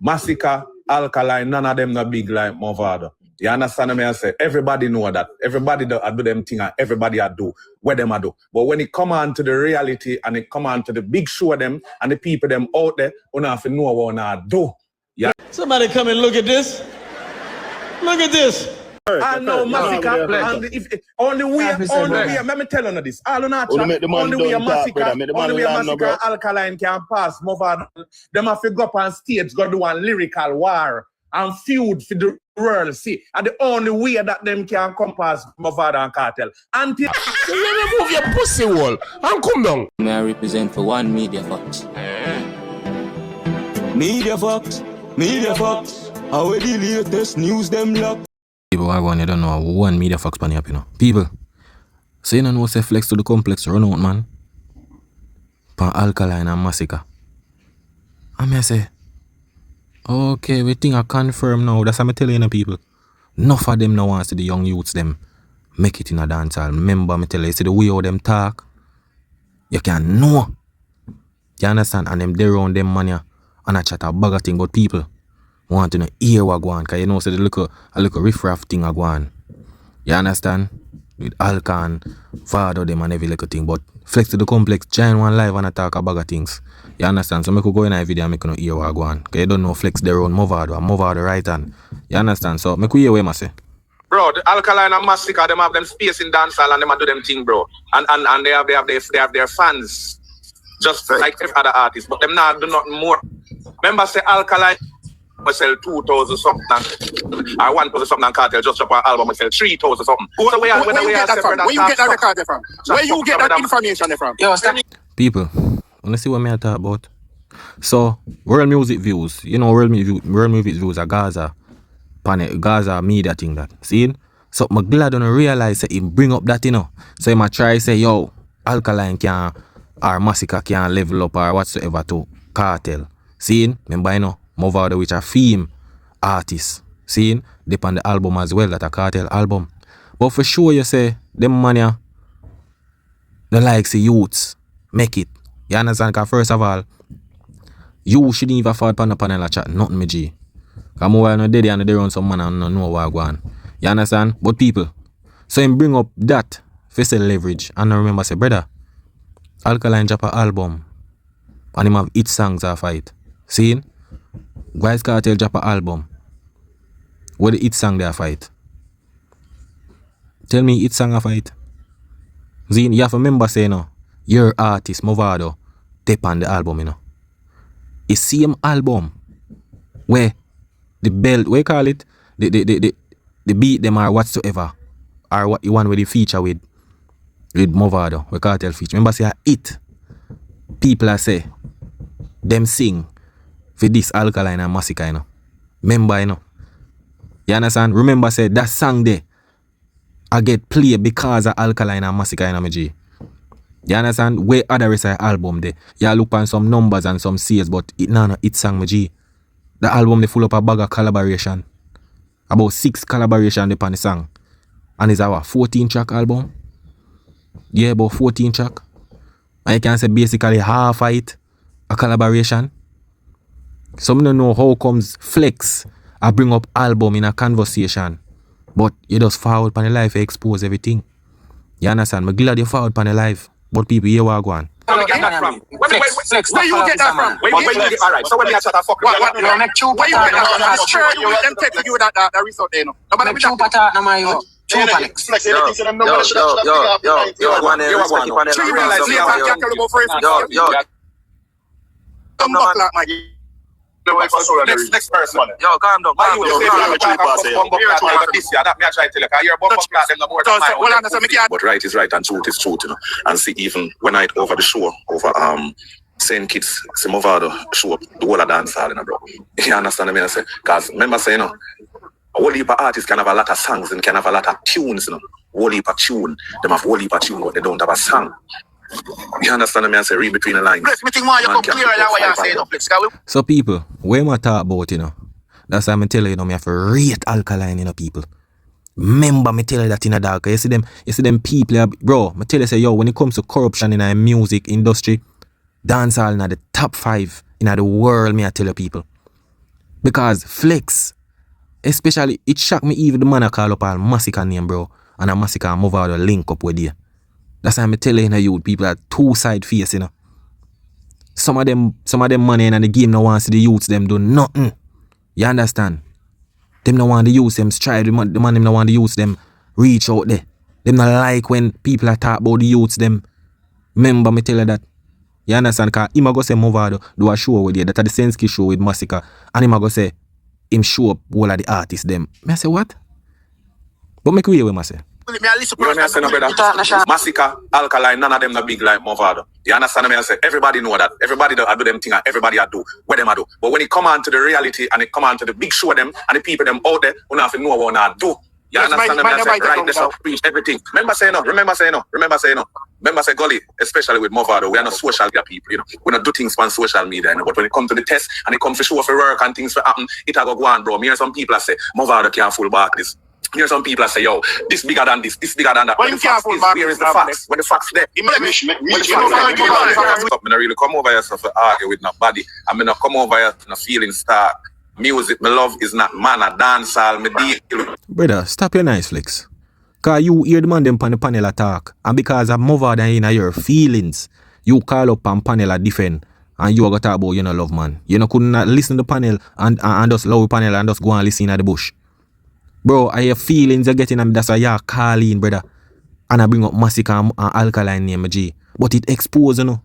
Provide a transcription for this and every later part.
Masicka, Alkaline, none of them not big like Mavado. You understand me? I say everybody know that. Everybody do them thing and everybody do what them do. But when it come on to the reality and it come on to the big show them and the people them out there, you have to know what you do. Yeah. Somebody come and look at this. Look at this. I know Masicka, and if only we, let me tell you this. All only we Masicka, Alkaline can pass Mavado. Them have to go up on stage, go do one lyrical war and feud for the world. See, and the only way that them can come past Mavado and Cartel. Until you move your pussy wall and come down. May I represent for one Media Fox? Media Fox, how the latest news them lock. People are going, you don't know one Media Fox pan up, you know. People, so you don't know say Flexx to the complex run out, man. Pan Alkaline and Masicka. And I say, okay, we think I confirm now. That's what I'm telling you, people. Enough of them now wants to the young youths them make it in a dancehall. Remember, me tell you, see the way how them talk, you can know. You understand? And them there around them money and I chat a bag of thing about people. Want to know hear what go on, cause you know say the look a riff-raff thing a go on. You understand? With Alkaline, Mavado them and every little thing. But Flexx to the complex, join one live and I talk a bag of things. You understand? So I could go in a video and make you know hear what go on. Cause you don't know Flexx their own Mavado and Mavado right hand. You understand? So I could hear what I say. Bro, the Alkaline and Masicka, them have them space in dancehall and them do them thing, bro. And they have their fans. Just like every other artist. But them not do nothing more. Remember say Alkaline I sell 2,000 something or 1,000 something and Cartel just drop an album and sell 3,000 something. So where you get that record from? Where you get that information from? People, wanna see what me I talk about? So, world music views, you know world music views are Gaza media thing that. See? So I'm glad I realize that he bring up that, you know. So I try say, yo, Alkaline can or Masicka can level up or whatsoever to Cartel. See? Remember, you know, Mavado which are theme artists. See? Depend the album as well, that a Cartel album. But for sure you say, them money, the likes of youths, make it. You understand? Because first of all, you shouldn't even afford pan the panel chat, nothing me G. Because more no dead and they run some man and no know what go on. You understand? But people, so him bring up that for sell leverage. And I remember say, brother, Alkaline drop a album and him have hit songs a fight. See? Guys Cartel drop a album. What the hit song they a fight? Tell me hit song a fight. See, you have to remember say, you know, your artist Mavado tape on the album, you know. It's same album where the belt, what you call it? The beat them or whatsoever. Or what you want with the feature with Mavado, with Cartel feature. Remember say it. People are say them sing for this Alkaline and Masicka, you know. Remember, you know. You understand? Remember say that song there I get played because of Alkaline and Masicka, you know, my G. You understand? Where other is a album there. You look on some numbers and some sales, but it no it song, my G. The album they full up a bag of collaboration. About 6 collaboration upon the song. And it's our 14 track album. Yeah, about 14 track. And you can say basically half of it a collaboration. Some don't know how comes Flexx I bring up album in a conversation. But you just forward on the life, you expose everything. You understand? I'm glad you forward on the life. But people here are going. Where you get that from? Where you get that from? Alright, so when you chat a fuck, what you make two where you get that from? I'm sure you them take you that result there, no. Nobody be that. No my Next person. Yo, calm down. But right is right and truth is truth, you know. And see, even when I over the show, over saying kids, see Mavado show up the whole of dancehall, you know, bro. You understand what I say? Because remember saying, you know, a whole heap of artists can have a lot of songs and can have a lot of tunes, you know. Whole heap of tune. Them have whole heap of tune, but they don't have a song. You understand what I say? Read between the lines. So people, where am I talk about, you know? That's why I'm telling you, know, me have to rate Alkaline, you know, people. Remember me tell you that in a dark. You see them people, bro, I tell you say, yo, when it comes to corruption in the music industry, dancehall in the top 5 in the world, me I tell you people. Because Flexx, especially, it shocked me even the man I call up all Masicka name, bro. And a Masicka and Mavado link up with you. That's why I'm telling you, people are two-side face, you know. Some of them money in the game no want to see the youths them do nothing. You understand? Them no want the youths them strive, the man them no want the youths them reach out there. Them not like when people are talk about the youths them. Remember me tell you that. You understand? Because him a go say Mavado do a show with you. That a the Sensky show with Masicka. And him a go say him show up all of the artists them. Me I say what? But make way with me say. You know me I say no brother. Masicka, Alkaline, none of them no big like Mavado. You understand me I say? Everybody know that. Everybody do them thing and everybody a do what them a do. But when it come on to the reality and it come on to the big show them and the people them out there, you have to know what I do. You understand me I say? Right, this up, preach everything. Remember say no. Remember say Gully, especially with Mavado, we are not social media people, you know. We don't do things on social media, you know. But when it comes to the test and it comes to show for work and things for happen, it a go on, bro. Me hear some people say Mavado can't full back this. Hear some people say, yo, this bigger than this bigger than that. When the facts is, where is the facts? When the facts there? I don't really come over here to argue with nobody. I mean, I come over here to feeling start. Music, my love is not man, a dancehall, me deal. Brother, stop your nice Flexx. Cause you hear the man them on the panel attack. And because of Mavado in your feelings, you call up on panel a defend. And you got talk about you know love man. You know couldn't listen to the panel and just love the panel and just go and listen at the bush. Bro, are your feelings you're getting and that's why you're calling, brother. And I bring up Masicka and Alkaline name, G. But it expose, you know.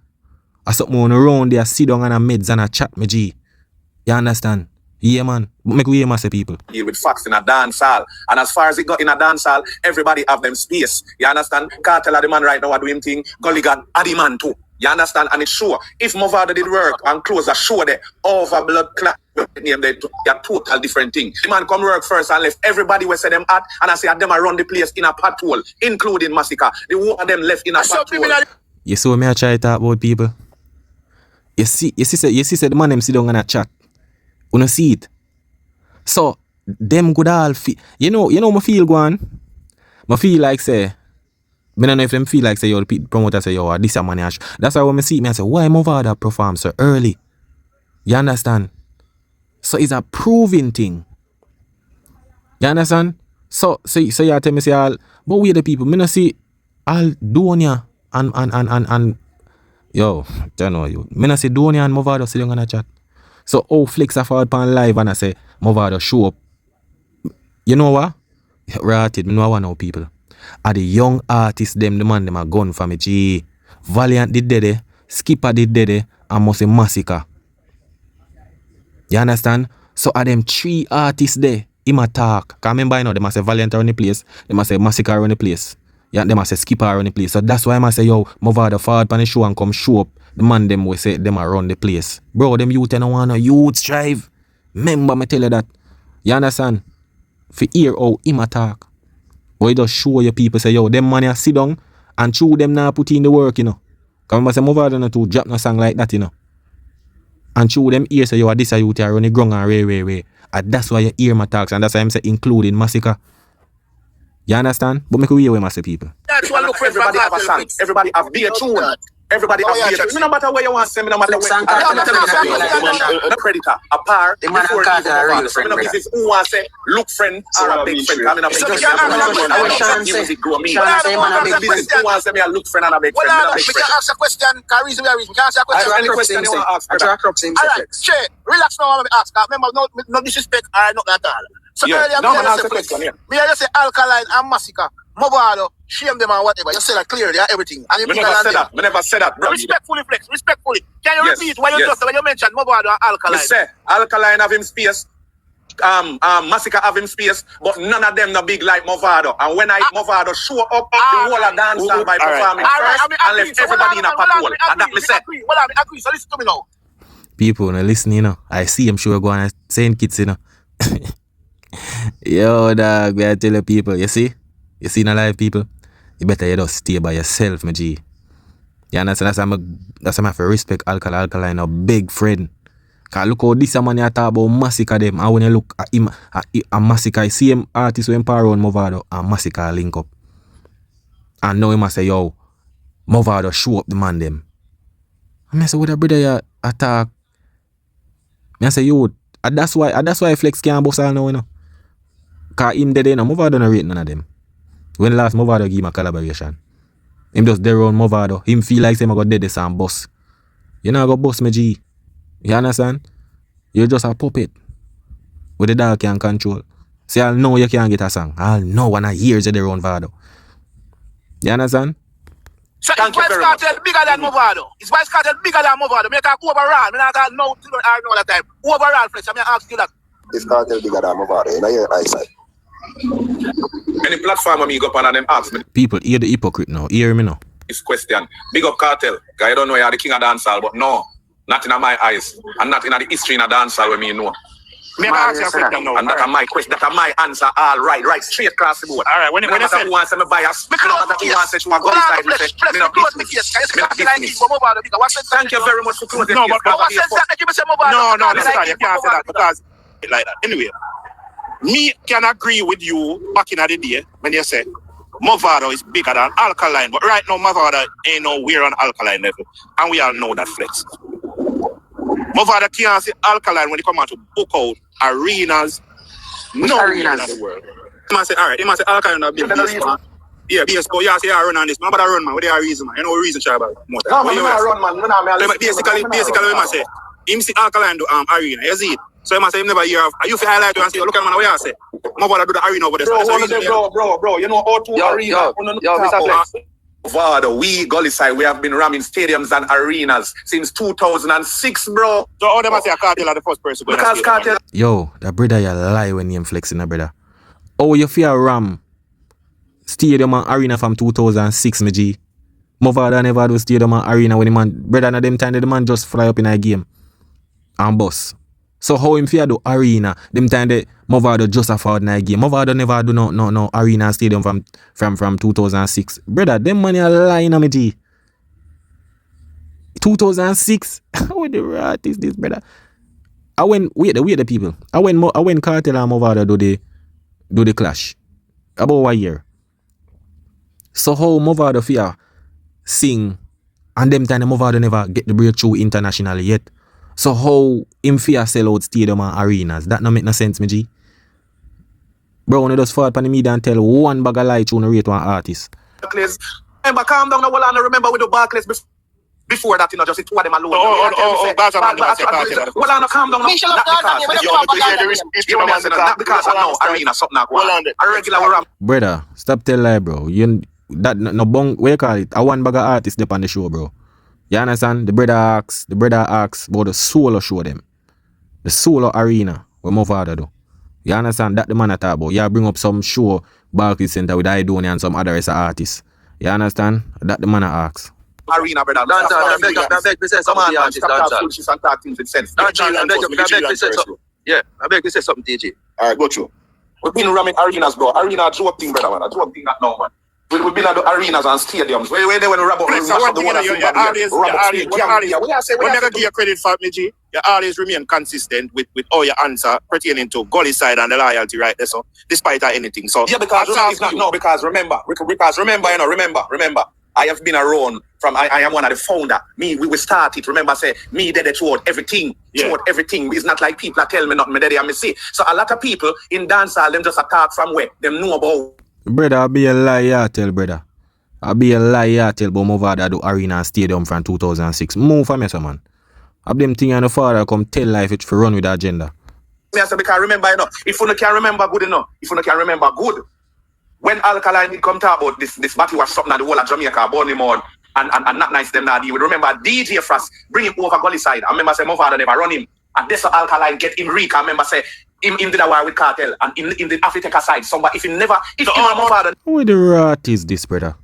I something on around there, sit down and a meds and a chat, me G. You understand? Yeah, man. Make we hear massive people. With facts in a dance hall. And as far as it got in a dance hall, everybody have them space. You understand? Can't tell the man right now what doing thing. Gully got the man too. You understand? And it's sure. If Mavado did work and close a show there, over blood clot, name they a total different thing. The man come work first and left. Everybody will say them at, and I say them around the place in a patrol, including Masicka. The one of them left in a patrol. You saw me I try to talk about people. You see the man them sit down and a chat. You don't see it. So them good all feel. You know me feel go on. Me feel like say. I don't know if them feel like say yo the promoter say yo this a money. That's why when I see me I say why Mavado perform so early. You understand? So it's a proving thing. You understand? So you tell me say all but we the people, me no see all Donia and yo, don't know you. Me no see Donia and Mavado sitting on a chat. So Flexx a forward pan live and I say Mavado show up. You know what? Rated, me know I know people. Are the young artists them the man them a gun for me G. Valiant did there, Skipper did there, and must say Masicka. You understand? So are them three artists there, him attack. Cause remember you know, they must say Valiant around the place, they must say Masicka around the place. Yeah, they must say Skipper around the place. So that's why I must say yo, Mavado forward pan the show and come show up. The man them will say them around the place. Bro, them youth don't want no youth strive. Remember me tell you that. You understand? For hear how him attack. But you just show your people say yo, them money sit down and chew them now put in the work, you know. Cause remember say Mavado not to drop no song like that, you know. And chew them ear say yo this a youth here run the ground and ray. And that's why you hear my talks and that's why I'm say including Masicka. You understand? But make we hear with people. That's why look for everybody have a song. Everybody have be a tune. Everybody have be a tune. No matter where you want to send me, no matter where. The predator, a par, before you even so no business who wants to say look friend or a big friend. I mean a big friend. I want to music grow me. Business who wants to say me a look friend and a big friend. We can ask a question. Can reason we are reason. Can ask a question. Any question you want to ask? Alright, straight. Relax now. I'm ask. Remember, no disrespect or nothing at all. So earlier, me just say Alkaline and Masicka, Mavado, shame them and whatever. You say that clearly, everything. And you never said that, bro. Respectfully, Flexx, respectfully. Can you repeat what you just said when you mentioned Mavado and Alkaline? You say Alkaline have him space, Masicka have him space, but none of them no big like Mavado. And when Mavado show up the whole of dancehall by performing first and left everybody in a patrol. And that me say. Well, I agree. So listen to me now. People now listen, you know. I see him sure going and saying kids, you know. Yo, dog, I tell you people, you see in a life, people, you better you just stay by yourself, my G. You understand? That's why I have to respect Alkaline, a big friend. Cause look how this man you talk about Masicka them, and when you look at him, at Masicka, you see him artist who empower on Mavado, and Masicka link up. And now he must say, yo, Mavado show up the man them. And I say, what a brother you attack? I say, yo, And that's why Flexx can't boss all now, you know. Cause him dead, you know, Mavado no rate none of them. When last Mavado give him a collaboration. Him just there on Mavado. Him feel like him I got dead this and boss. You know I got boss me G. You understand? You're just a puppet. With the dog can control. See, I'll know you can't get a song. I'll know when I hear you there on Vado. You understand? So it's Vice Cartel bigger than Mavado. It's Vice Cartel bigger than Mavado. Me talk overall. Me not talk no all the time. Overall, Flexx. I'm ask you that. This cartel bigger than Mavado. You know your eyesight. Any platform when me go up and them ask me People hear the hypocrite now. Hear me now. this question. Big up Cartel. Cause I don't know you're the king of dancehall, but no. Not in my eyes. And not in the history in a dancehall when me know. Me ask you a question now. And that's my question. That's my answer. All right, straight across the board. All right, when you say who wants to bias, no matter who wants to go inside, thank you very much for closing. no, this time you can't say that because like that. Anyway, me can agree with you back in the day when you say Mavado is bigger than Alkaline, but right now Mavado ain't nowhere on Alkaline level, and we all know that Flexx. Mavado can't see Alkaline when you come out to book out arenas. No arenas in the world. He must say, all right, he must say Alkaline not big. Yeah, BS4, yeah, say I run on this. Man, but I run, man. What they are reason, man? You know reason, Shabba. No, man, I run, man. Basically, we must say, him see Alkaline do arena, you see it? So he must say, him never hear of, you feel highlight and say, look at man, what you say? Mavado do the arena over there. Bro, you know how to arena. Yo, Mr. Flexx. Mavado, we Gully side, we have been ramming stadiums and arenas since 2006, bro. So all them must say a Cartel are the first person going Because Cartel. Yo, that brother you lie when you flexing that brother. Oh, you fear ram stadium and arena from 2006, me G. Mavado never do stadium and arena when the man brother na them time the man just fly up in a game and boss. So how him fear do arena? Them time the Mavado just afford in a game. Mavado never do no arena and stadium from 2006. Brother, them money are lying on me G. 2006? How the rat is this, brother? I went wait the people. I went Cartel and Mavado do the clash. About 1 year. So how Mavado fear sing and them time the Mavado never get the breakthrough internationally yet. So how him fear sell out stadium and arenas? That no make no sense, me G. Bro, when you just fall upon the media and tell one bag of lie to rate one artist. Barclays. Remember, calm down now, well, I remember with the Barclays before that, you know, just two of them alone. Well, I calm down now. Not because I know arena, something like that. A regular ram. Brother, stop tell lie, bro. You that no bong, what you call it? A one bag of artist up on the show, bro. You understand? The brother asks about the solo show them. The solo arena where Mavado do. You understand? That the man I talk about. You bring up some show Barclays Center with Idoni and some other artists. You understand? That the man I ask. Arena, brother. I beg to say something to the artist. I beg to say something, DJ. Alright, go through. We've been ramming arenas, bro. Arena joke thing, brother, man. A joke thing that now, man. We've been at the arenas and stadiums. Where they when we rub up we never give you credit for me, G. You always remain consistent with all your answer pertaining to Gully side and the loyalty right there, so despite anything. So yeah, because remember, I have been around from I am one of the founder. We started, remember say me did it throughout everything. It's not like people that tell me not me daddy and me see. So a lot of people in dancehall them just attack from where them know about. Brother, I be a liar tell brother. I be a liar tell about Mavado do arena and stadium from 2006. Move for me, so man. I them thing and the father come tell life it for run with the agenda. Me I say because remember enough. If you can remember good enough, when Alkaline did come talk about this battle was something that the whole of Jamaica born him on and not nice them now. You would remember DJ Frost bring him over Gully side. I remember say Mavado never run him. And this Alkaline get him Rick. I remember say him did a war with Cartel and in the Africa side. Somebody if Mavado. What the rat is this, brother?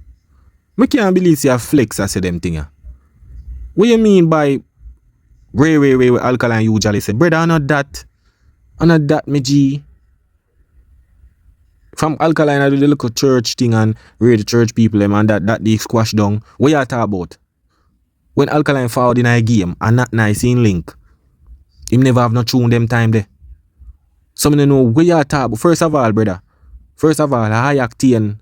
I can't believe you have Flexx I say them thing. What you mean by way Alkaline usually say, brother, I'm not that, me G. From Alkaline I do the little church thing and read the church people them and that they squash down. What you talk about? When Alkaline fouled in a game and not nice in link, him never have no tune them time there. Some of know where you talk about. First of all, brother. I acting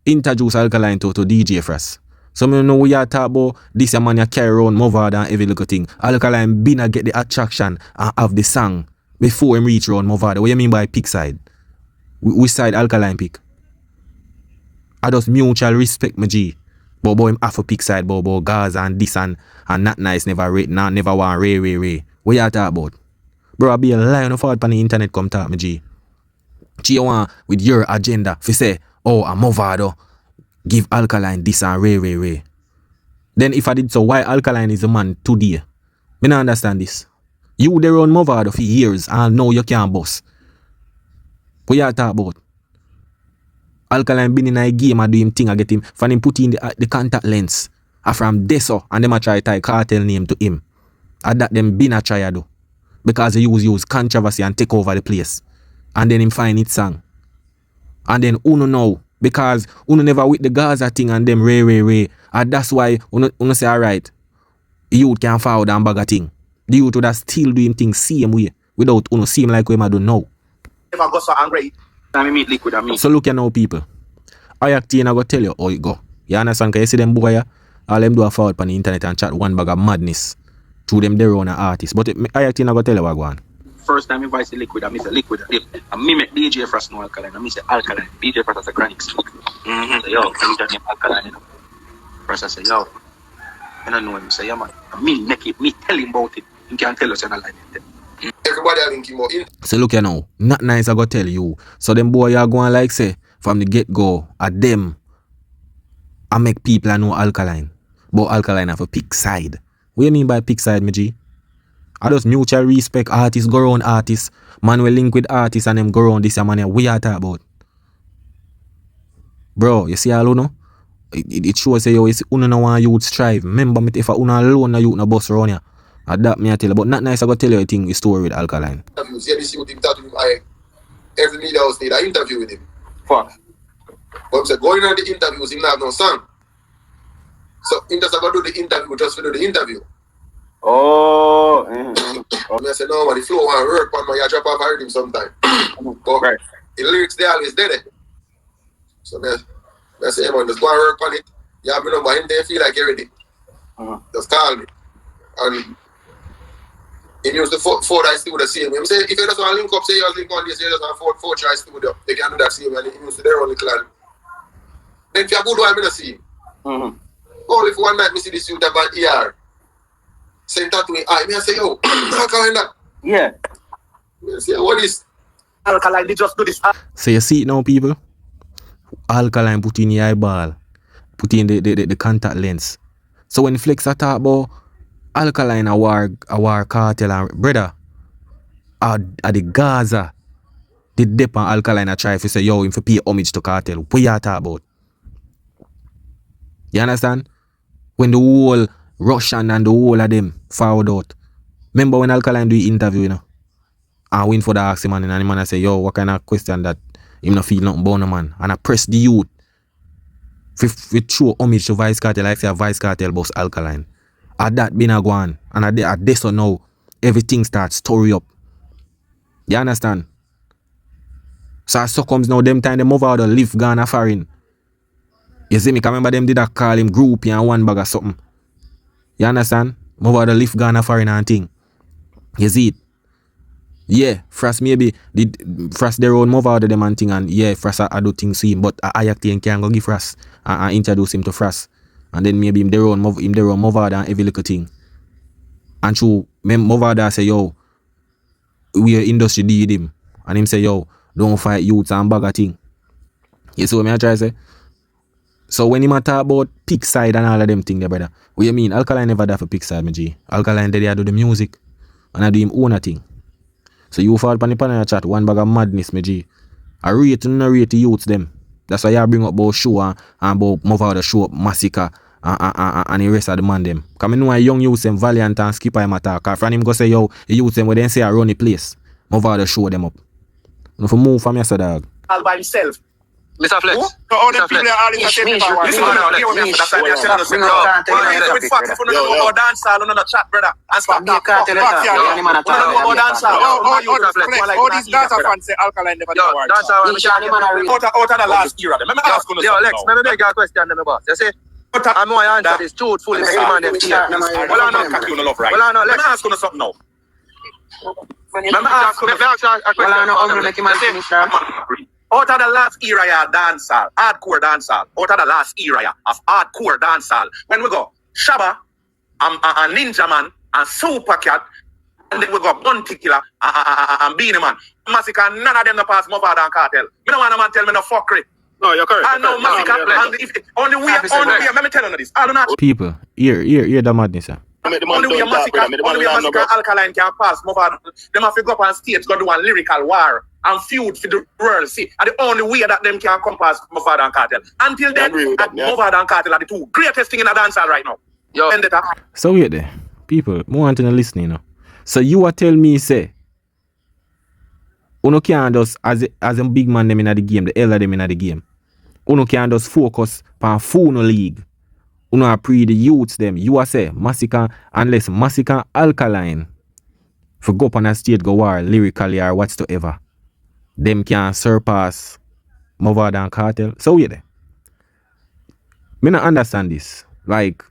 introduce Alkaline to DJ Frost. Some of know where you talk about this man you carry around Mavado and every little thing. Alkaline been a get the attraction and have the song. before him reach round Mavado. What you mean by pick side? Which side Alkaline pick? I just mutual respect, my G. But him half a pick side, but Gaza and this and not nice, never want Ray. What you talk about? Bro, I be a lion of out on the internet come talk, my G. You want with your agenda, if you say, oh, a Mavado, give Alkaline this and Ray. Then if I did so, why Alkaline is the man today? Me not understand this. You there on Mavado for years and now you can't boss. What you talk about? Alkaline been in a game and do him thing, I get him. For him put in the contact lens. And from Deso and them a try tie cartel name to him. And that them been a try do. Because they use controversy and take over the place. And then him find it song. And then Uno know. Because Uno never with the Gaza thing and them Ray. And that's why Uno say alright. Youth can forward and bag a thing. The youth would still do him things same way. Without Uno see him like we don't know. If I got so angry, I meet liquid and me. So look here now, people. I go tell you how it go. You understand? Because you see them boy, all them do a forward on the internet and chat one bag of madness. To them their own artist. But I go tell you what go on. First time I voice the liquid, I miss a liquid. And me make DJ Frost no Alkaline. I miss the Alkaline. DJ Frost has a chronic stick. So yo, I use name Alkaline. You know. First I say, yo, I don't know him. Say, yeah man. And me make it, me tell him about it. He can't tell us you're not like it. Everybody I link him out in. So look here now, not nice I go tell you. So them boy are going like say, from the get-go, at them, I make people know Alkaline. But Alkaline have a pick side. What do you mean by pick side, my G? I just mutual respect artists, go around artists. Man will link with artists and them go around this man here. What you talk about? Bro, you see all you know? It shows say yo, you see uno no want youth strive. Remember me if I uno alone, you no boss around here. That me I tell you, but not nice I go tell you a thing, a story with Alkaline. Interviews, yeah, see what him talk to him. Every media house need an interview with him. Fuck. But I'm saying, going on the interviews, him not have no song. So him just go do the interview just to do the interview. Oh. I say, no, man, the flow want work, man, you drop off a rhythm sometime. But Right. the lyrics, they always dead. So I say, man, just go and work on it. You have me number, him they feel like you're ready. Just call me. And he used the four I still the same. I'm saying, if you just want to link up, say you link on this, you just want four try studio, they can do that same, and he used to their own clan. Then if you're good one, I'm going to see him. Only if one night I see this youth about ER. Send that to me, I say, yo, Alkaline that. Yeah. I say, what is Alkaline, they just do this. So you see it now, people? Alkaline put in the eyeball. Put in the contact lens. So when Flexx talk about Alkaline a war cartel and brother at the Gaza, the dep and Alkaline a try to say yo him for pay homage to cartel. What you talk about? You understand? When the whole Russian and the whole of them forward out. Remember when Alkaline do the interview, you know? And win for the ask him and the man I say, yo, what kind of question that him not feel nothing about no man? And I press the youth. With show homage to Vice Cartel, like say a Vice Cartel boss Alkaline. At that been a go on. And at this or now, everything starts story up. You understand? So as so comes now, them time they move out the lift Ghana foreign. You see me, I remember them did a call him groupie and one bag or something. You understand? Move out the lift Ghana foreign and thing. You see it? Yeah, Frost maybe did Frost their own move out of them and thing, and yeah, Frost I do things to him, but I can go give Frost and introduce him to Frost. And then maybe him their own move out and every little thing. And true, move out and say, yo, we are industry deal with him. And him say, yo, don't fight youths and bag a thing. You see what I try to say? So when him talk about pick side and all of them thing there, brother, what you mean? Alkaline never do for pick side, my G. Alkaline there do the music and I do him own a thing. So you fall upon the panel chat, one bag of madness, my G. I rate and rate the youths them. That's why I bring up about show and about Mavado show up Masicka and the rest of the man them. Because I know a young youth them valiant and skip him attack. Because from him go say, yo, the youths them when they say I run the place. Mavado show them up. You know, for move from your dog. all by himself? Mr. Flexx. So all the people are all in the same environment. Listen, that's why I tell you, with facts, if you don't know about dancehall, you don't know chat, brother. And stop that. All these dancer fans say Alkaline never do work. Out of the last era. Let me ask you Yo, Lex, let me make you a question, then, boss. You see, I'm more answer this truthfully. Well, I know, let me ask you something now. Let me ask you a question. Out of the last era of dancehall, hardcore dancehall, out of the last era of hardcore dancehall, when we go Shabba, and Ninja Man, and Super Cat, and then we go Bounty Killer, and Beanie Man. Masicka, none of them no pass Mavado and Cartel. Me no want a man tell me no fuckery. No, you're correct. I know Masicka, and if only we, let me tell you this. I do not. People, hear the madness, sir. Only way Masicka Alkaline can pass Mavado. Them have to go up on stage, go do one lyrical war and feud for the world. See, and the only way that them can come past Mavado and Cartel. Until then, Mavado and Cartel are the two greatest thing in the dancehall right now. Yo. So wait there, people, more want to listen, you know. So you are tell me, say, uno can't just, as a big man them in the game, the elder them in the game, uno can't just focus on Funo League. Uno are pre the youths them. You are say, Masicka, unless Masicka Alkaline, for go up on a stage, go war, lyrically or whatsoever, them can surpass Mavado and Cartel. So wait there. Me not understand this. Like,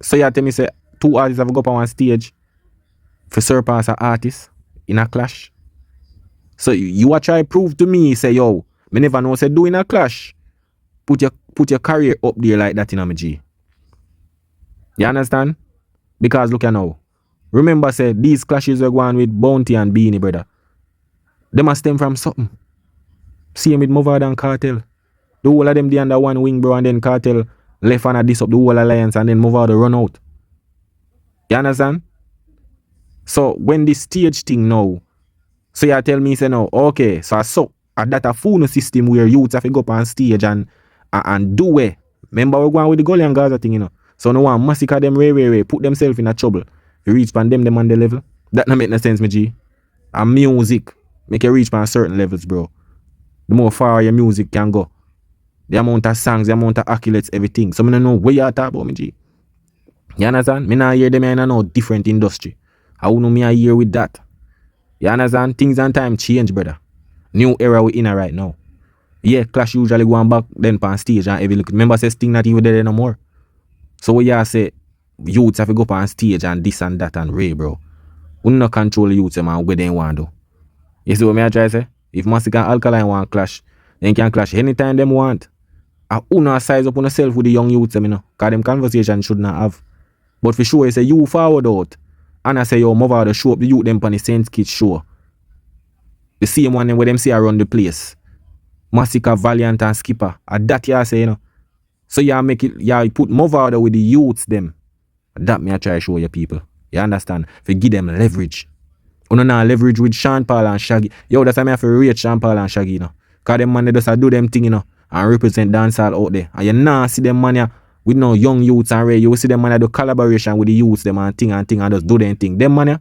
so you tell me, say, two artists have go up on one stage for surpass an artist in a clash. So you are trying to prove to me, say, yo, me never know, say, doing a clash. Put your career up there like that in a G. You understand? Because look at now. Remember, say, these clashes were going with Bounty and Beanie, brother. They must stem from something. Same with Mavado and Cartel. The whole of them they under one wing, bro, and then Cartel left and this up the whole alliance and then Mavado run out. You understand? So when this stage thing now, so you tell me, say no, okay, so that a phone system where youths have to go up on stage and do it. Remember we're going with the Gully and Gaza thing, you know. So no one massacre them way, put themselves in a trouble. If you reach pan them on the level. That not make no sense, me G. And music make you reach pan certain levels, bro. The more far your music can go. The amount of songs, the amount of accolades, everything. So I don't know where you are talking about, me G. You understand? Me not hear them in a different industry. How know me a hear with that? You understand? Things and time change, brother. New era we in right now. Yeah, clash usually going back then pan stage and every look. Remember say Sting not even there no more. So what you say youths have to go up on stage and this and that and Ray, bro. We no control the youths man where they want to. You see what me I try to say? If Masicka and Alkaline want clash, they can clash anytime them want. And uno size up on yourself with the young youths, you know. Because them conversation should not have. But for sure, you say you forward out. And I say, yo, Mavado show up the youth them on the Saints Kids show. The same one where them say around the place. Masicka, Valiant and Skipper. And that you say, you know. So you make it, you put Mavado with the youths them. That me I try to show you people. You understand? For give them leverage. You know now leverage with Sean Paul and Shaggy. Yo, that's why I have to rate Sean Paul and Shaggy, you know. Because them man they just do them thing, you know. And represent dancehall out there. And you now see them man here with no young youths and Ray. You will see them man do collaboration with the youths them and thing and just do them thing. Them man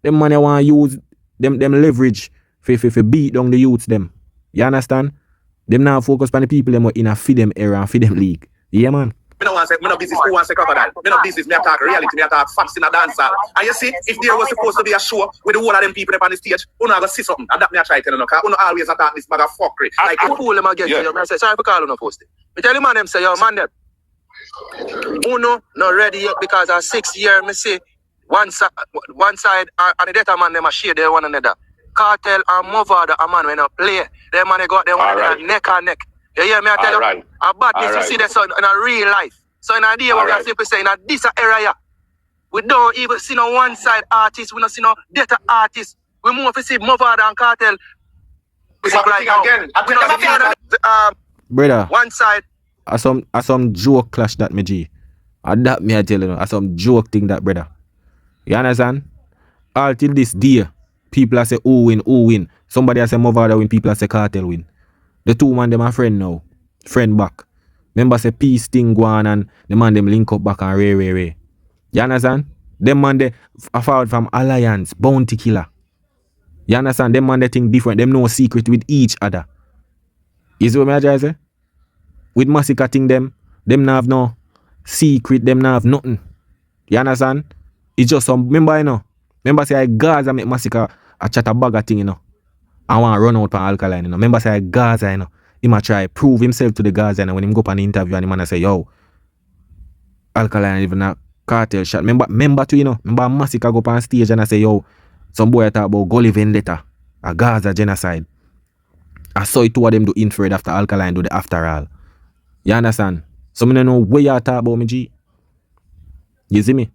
here want to use them leverage for beat down the youths them. You understand? Them now focus on the people them in a feed them era and feed them league. Yeah, man. Me no want to say, me no business who wants to crocodile. Me no business, me talk reality, me talk facts in a dancehall. And you see, if there was supposed to be a show with the whole of them people up on the stage, you know go see something. And that me I try to tell you, because you know always attack this bag of fuckery. Like you fool them again, yo, I say, sorry for calling no post it. Me tell the man them say, yo, man them. Uno not ready yet because our 6 year, me say, one side and the data man them a share their one another. Cartel and Mavado a man when I play, them man they got them one another neck and neck. You hear me I tell you? A badness you see that in a real life. So in a day what we are simply saying in this area, we don't even see no one side artist, we don't see no data artist. We move to see Mavado and Cartel. Brother, one side. I some joke clash that me G. And that me I tell you, I some joke thing that brother. You understand? All till this day, people are say who win. Somebody I say Mavado win, people I say Cartel win. The two man them a friend now. Friend back. Remember say peace thing go on and the man them link up back and Ray. You understand? Them man they forward from Alliance, Bounty Killer. You understand? Them man they think different. Them no secret with each other. You see what I try to say? With Masicka thing them not have no secret, them not have nothing. You understand? It's just some, remember you know. Remember say I Gaza make Masicka a chat a bag of thing, you know. I want to run out on Alkaline, you know. Remember say I Gaza, you know. He might try prove himself to the Gaza, and when him go up an interview and the man say, yo, Alkaline even a Cartel shot. Remember to, you know, remember Masicka go up on stage and I say, yo, Some boy talk about Gully vendetta, a Gaza genocide. I saw it two of them do infrared after Alkaline do the after all. You understand? So me don't know where you talk about me, G. You see me?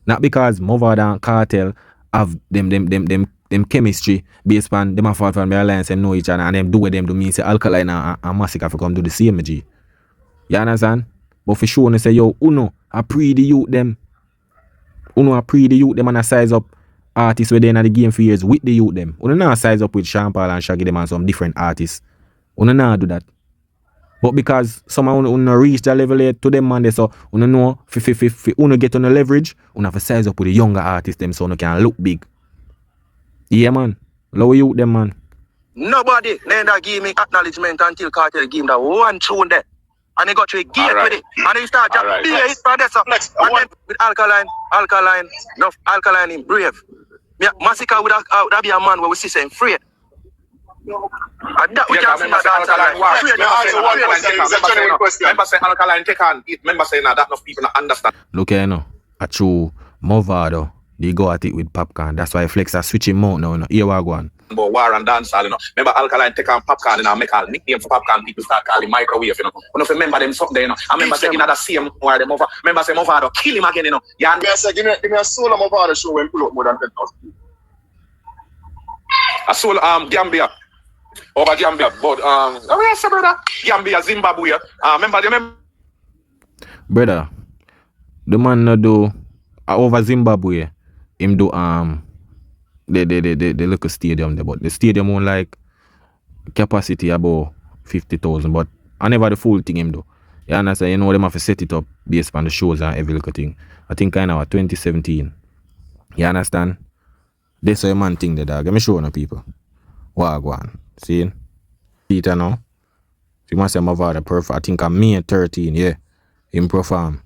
Not because Mavado and Cartel have them chemistry based on them fall from their alliance and know each other and them do what them do me say Alkaline and Masicka for come do the same, G. You understand? But for sure, they say, yo, Uno, I pre the youth them. Uno, I pre the youth them and I size up artists where they in the game for years with the youth them. Uno not size up with Sean Paul and Shaggy them and some different artists. Uno not do that. But because some of Uno reach that level yet to them man, they so Uno know if Uno get on the leverage, Uno have to size up with the younger artists them so Uno can look big. Yeah, man. Lower youth them, man. Nobody never give me acknowledgement until Cartel give him that one tune there. And he got to a gate with it. And he start just be a hit for this. And then with Alkaline, no Alkaline in Brave. Masicka would have be a man where we see saying free. And that we can see that Remember say Alkaline take on it. Remember saying that enough people not understand. Look here, no. A true Mavado, they go at it with Popcaan. That's why Flexx are switching mode now. No. Here we go on. But war and dancehall, you know. Remember Alkaline take on Popcaan and make a nickname for Popcaan. People start calling microwave, you know. You know, remember them something, you know. I remember saying another same where them over. Remember saying Mavado kill him again, you know. Yeah. Give me a solo Mavado show when pull up more than 10,000 people. A solo Gambia. Over Gambia, but oh yes, brother. Gambia, Zimbabwe. Remember. Brother, the man no do over Zimbabwe. Him do the local stadium there, but the stadium won't like capacity about 50,000. But I never the full thing him do. You understand? You know them have to set it up based on the shows and every little thing. I think kind of 2017. You understand? This is a man thing the dog. Let me show you people. Wagwan. See? Peter now. You must say Mavado perfect. I think I'm May 13, yeah. Him perform.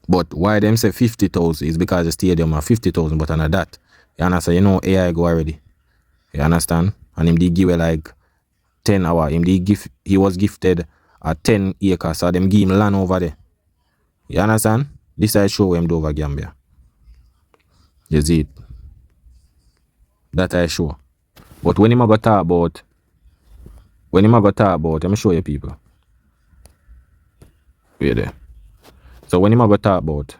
But why them say 50,000 is because the stadium are 50,000, but under that. You understand? You know AI go already. You understand? And him did give like 10 hours. He was gifted a 10 acres, so them give him land over there. You understand? This I show him over Gambia. You see it? That I show. But when him go talk about, let me show you people. Wait there. So when him go talk about,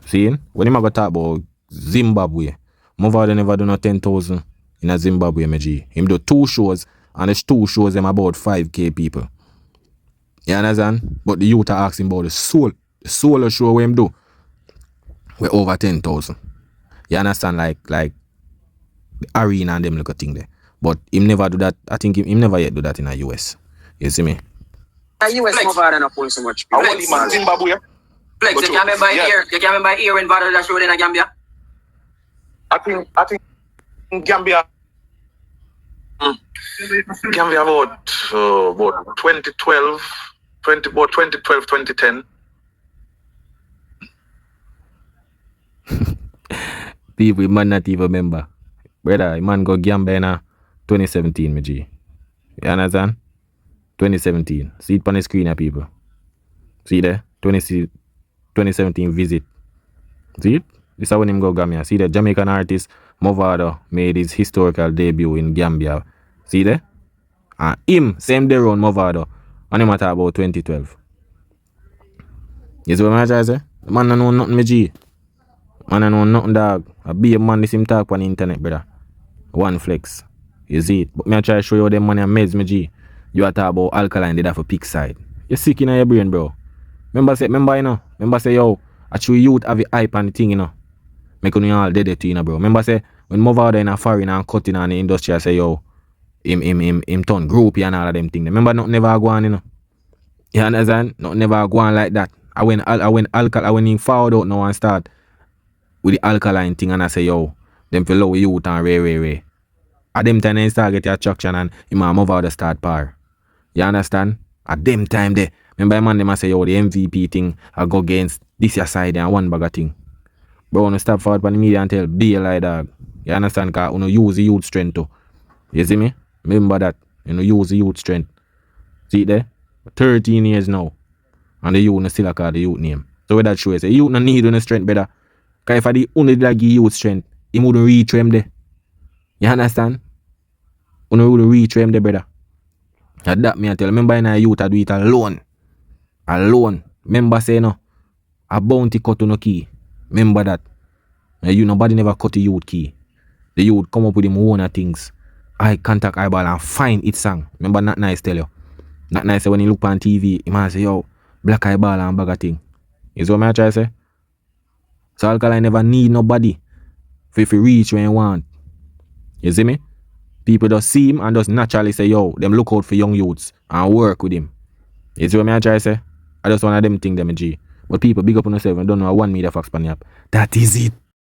see, when him go talk about Zimbabwe, Mavado never do no 10,000 in a Zimbabwe, my G. Him do 2 shows, and there's 2 shows them about 5k people. You understand? But the youth are asking about the solo show where him do, we're over 10,000. You understand? Like the arena and them little thing there. But him never do that. I think him never yet do that in the US. You see me? The US Mavado not pull so much. I want him in Zimbabwe. Flexx, you can't remember here. You can't remember here when Mavado that showed in Gambia. I think in Gambia. Gambia about 2012, 2010. People, man not even remember. Brother, man go Gambia in 2017, my G. You understand? 2017. See it on the screen, people. See there? 2017 visit. See it? This is when him go Gambia. See the Jamaican artist Mavado made his historical debut in Gambia. See there? And him, same day on Mavado. And him talk about 2012. You see what I'm trying to say? The man don't know nothing, my G. Man don't know nothing, dog. A big man this him talk on the internet, brother. One Flexx. You see it? But me I try to show you them money and meds, my G. You are talking about Alkaline, they have a pick side. You're sick in your brain, bro. Remember say, yo, actually youth have a hype and the thing, you know. Make you all dead to you know, bro. Remember say, when Mavado in a foreign and cutting on the industry, I say, yo, him turn groupie and all of them things. Remember nothing never go on, you know. You understand? Nothing never go on like that. I went in forward out now and start with the Alkaline thing and I say, yo, them for low youth and ray. At them time they start get your attraction and him and Mavado start par. You understand? At them time they remember man them say, yo, the MVP thing I go against this your side and one bag of thing. Bro, wanna step forward on the media and tell be like dog. You understand? Cause you use the youth strength too. You see me? Remember that. You use the youth strength. See it there? 13 years now. And the youth still call the youth name. So what that shows, the youth no need no strength better. Because if I the only that give youth strength, he wouldn't reach him there. You understand? You wouldn't reach him there, brother. And that me I tell you. Remember in a youth I do it alone. Alone. Remember say no. A bounty cut on no key. Remember that. You nobody never cut the youth key. The youth come up with him own things. Eye contact eyeball and find it song. Remember not nice tell you. Not nice when you look on TV, he might say, yo, black eyeball and bag of thing. You see what I try to say? So Alkaline never need nobody if you reach where you want. You see me? People just see him and just naturally say, yo, them look out for young youths and work with him. You see what I try to say? I just one of them thing them G. But people big up on themselves and don't know one media Fox pan up. That is it.